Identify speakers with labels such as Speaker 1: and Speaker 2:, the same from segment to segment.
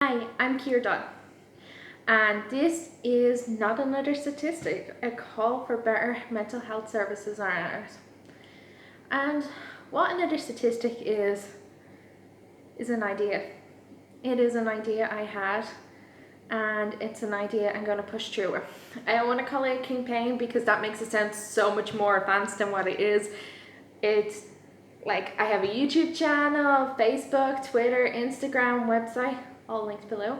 Speaker 1: Hi, I'm Kieran, and this is not another statistic, a call for better mental health services in Ireland. And what another statistic is an idea. It is an idea I had, and it's an idea I'm going to push through it. I don't want to call it a campaign because that makes it sound so much more advanced than what it is. It's like I have a YouTube channel, Facebook, Twitter, Instagram, website, all linked below.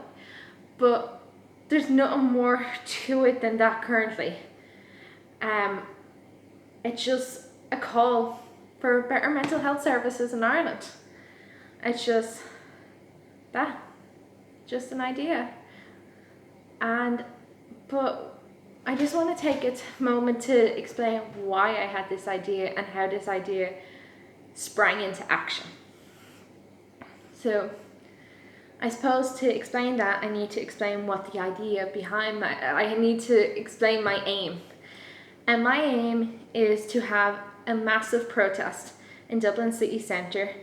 Speaker 1: But there's nothing more to it than that currently. It's just a call for better mental health services in Ireland. It's just that, just an idea. But I just want to take a moment to explain why I had this idea and how this idea sprang into action. So I suppose to explain that, I need to explain what the idea behind I need to explain my aim. And my aim is to have a massive protest in Dublin city centre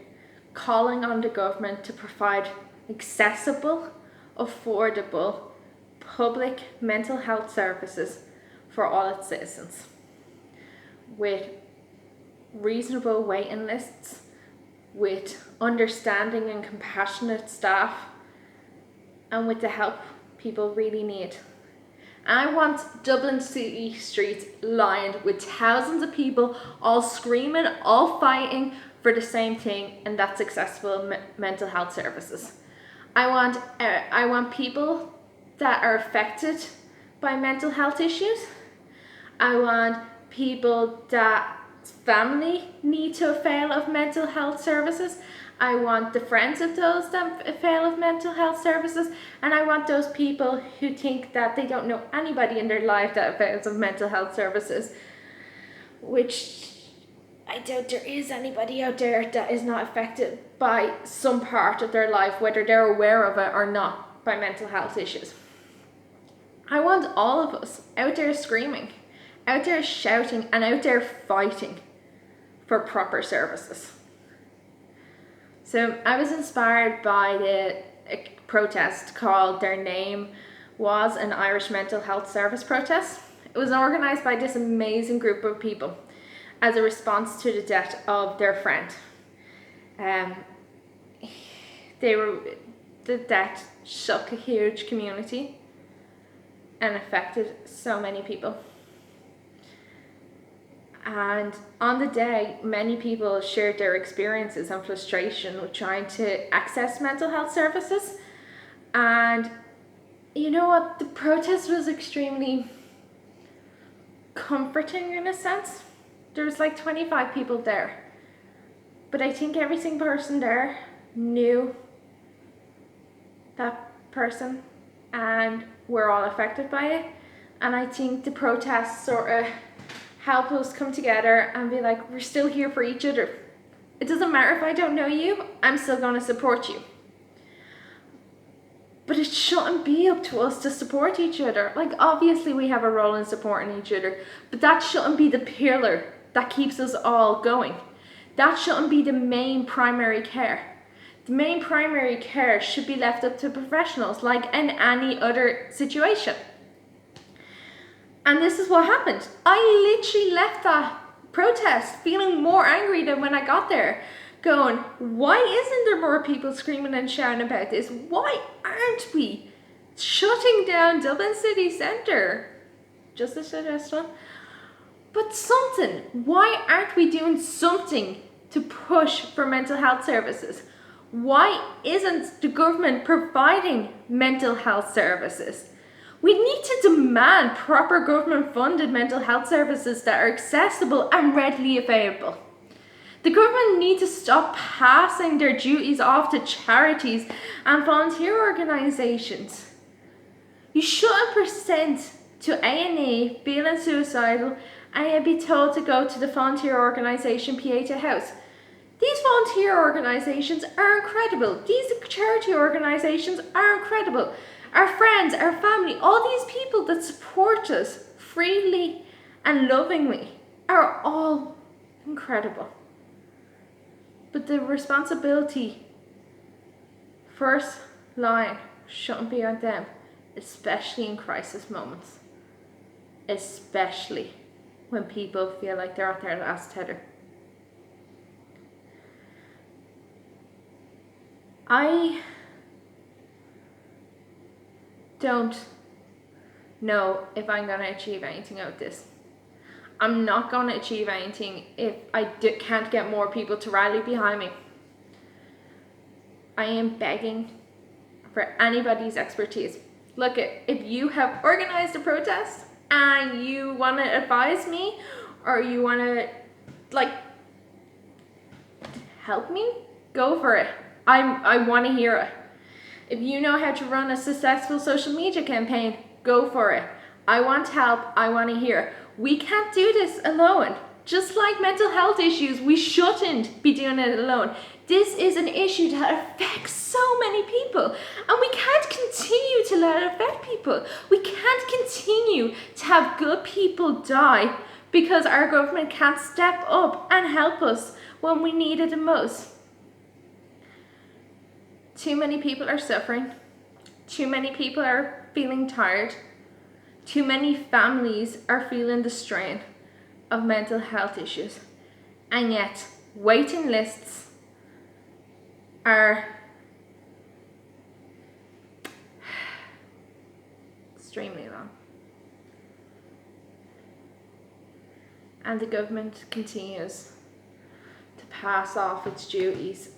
Speaker 1: calling on the government to provide accessible, affordable, public mental health services for all its citizens with reasonable waiting lists, with understanding and compassionate staff, and with the help people really need. I want Dublin city streets lined with thousands of people all screaming, all fighting for the same thing, and that's accessible mental health services. I want people that are affected by mental health issues. I want people that family need to avail of mental health services. I want the friends of those that avail of mental health services, and I want those people who think that they don't know anybody in their life that avails of mental health services, which I doubt there is anybody out there that is not affected by some part of their life, whether they're aware of it or not, by mental health issues. I want all of us out there screaming, out there shouting, and out there fighting for proper services. So I was inspired by a protest called Their Name Was an Irish Mental Health Service Protest. It was organised by this amazing group of people as a response to the death of their friend. The death shook a huge community and affected so many people. And on the day, many people shared their experiences and frustration with trying to access mental health services. And you know what? The protest was extremely comforting in a sense. There was like 25 people there. But I think every single person there knew that person and we're all affected by it. And I think the protest sort of help us come together and be like, we're still here for each other. It doesn't matter if I don't know you, I'm still going to support you. But it shouldn't be up to us to support each other. Like, obviously we have a role in supporting each other, but that shouldn't be the pillar that keeps us all going. That shouldn't be the main primary care. The main primary care should be left up to professionals, like in any other situation. And this is what happened. I literally left that protest feeling more angry than when I got there, going, why isn't there more people screaming and shouting about this? Why aren't we shutting down Dublin city centre? Just a suggestion. But something. Why aren't we doing something to push for mental health services? Why isn't the government providing mental health services? We need to demand proper government-funded mental health services that are accessible and readily available. The government need to stop passing their duties off to charities and volunteer organisations. You shouldn't present to A&E feeling suicidal and you'd be told to go to the volunteer organisation Pieta House. These volunteer organisations are incredible. These charity organisations are incredible. Our friends, our family, all these people that support us freely and lovingly are all incredible. But the responsibility, first line, shouldn't be on them, especially in crisis moments, especially when people feel like they're at their last tether. I don't know if I'm going to achieve anything out of this. I'm not going to achieve anything if I can't get more people to rally behind me. I am begging for anybody's expertise. Look, if you have organized a protest and you want to advise me, or you want to help me, go for it. I want to hear it. If you know how to run a successful social media campaign, go for it. I want help. I want to hear it. We can't do this alone. Just like mental health issues, we shouldn't be doing it alone. This is an issue that affects so many people, and we can't continue to let it affect people. We can't continue to have good people die because our government can't step up and help us when we need it the most. Too many people are suffering. Too many people are feeling tired. Too many families are feeling the strain of mental health issues. And yet, waiting lists are extremely long. And the government continues to pass off its duties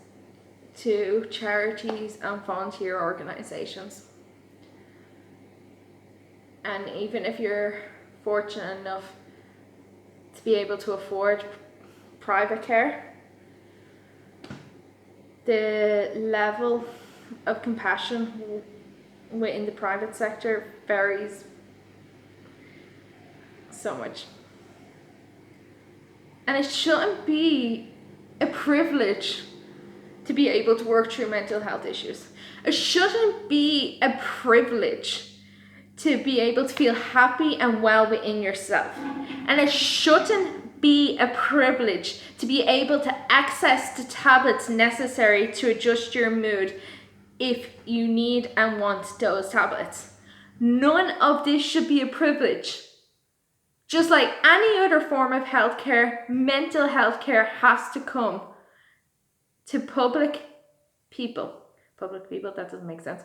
Speaker 1: to charities and volunteer organisations. And even if you're fortunate enough to be able to afford private care, the level of compassion within the private sector varies so much. And it shouldn't be a privilege to be able to work through mental health issues. It shouldn't be a privilege to be able to feel happy and well within yourself. And it shouldn't be a privilege to be able to access the tablets necessary to adjust your mood if you need and want those tablets. None of this should be a privilege. Just like any other form of healthcare, mental health care has to come to public people. Public people, that doesn't make sense.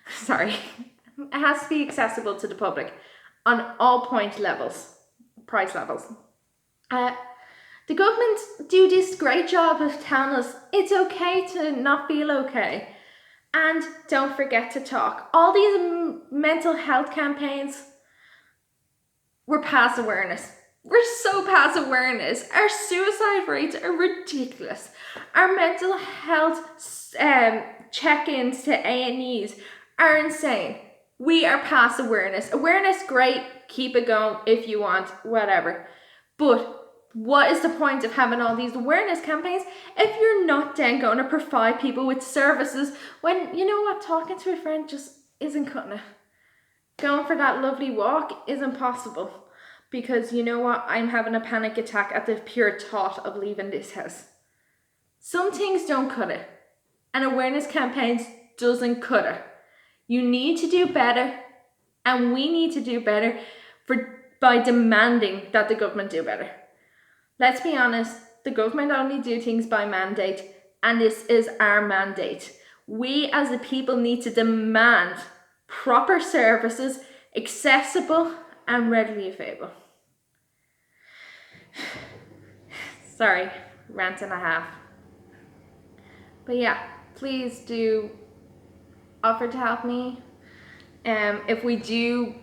Speaker 1: Sorry. It has to be accessible to the public on all price levels. The government do this great job of telling us it's okay to not feel okay. And don't forget to talk. All these mental health campaigns, we're past awareness. We're so past awareness. Our suicide rates are ridiculous. Our mental health check-ins to A&Es are insane. We are past awareness. Awareness, great. Keep it going if you want, whatever. But what is the point of having all these awareness campaigns if you're not then going to provide people with services when, you know what, talking to a friend just isn't cutting it. Going for that lovely walk isn't possible because, you know what, I'm having a panic attack at the pure thought of leaving this house. Some things don't cut it, and awareness campaigns doesn't cut it. You need to do better, and we need to do better by demanding that the government do better. Let's be honest, the government only do things by mandate, and this is our mandate. We as the people need to demand proper services, accessible and readily available. Sorry, rant and a half. But yeah, please do offer to help me. If we do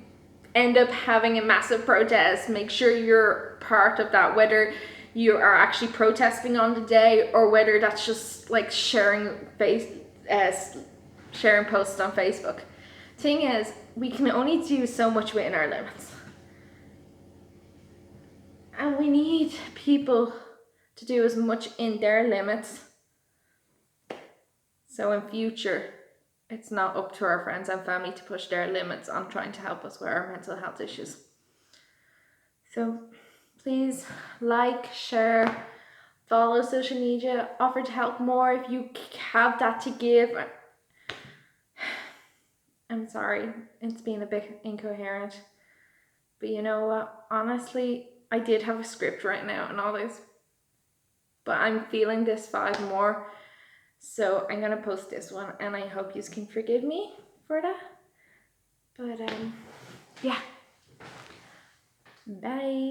Speaker 1: end up having a massive protest, make sure you're part of that, whether you are actually protesting on the day or whether that's just like sharing posts on Facebook. Thing is, we can only do so much within our limits. And we need people to do as much in their limits. So in future, it's not up to our friends and family to push their limits on trying to help us with our mental health issues. So please like, share, follow social media, offer to help more if you have that to give. I'm sorry, it's been a bit incoherent. But you know what? Honestly, I did have a script right now and all this, but I'm feeling this vibe more. So I'm gonna post this one, and I hope you can forgive me for that. But yeah. Bye.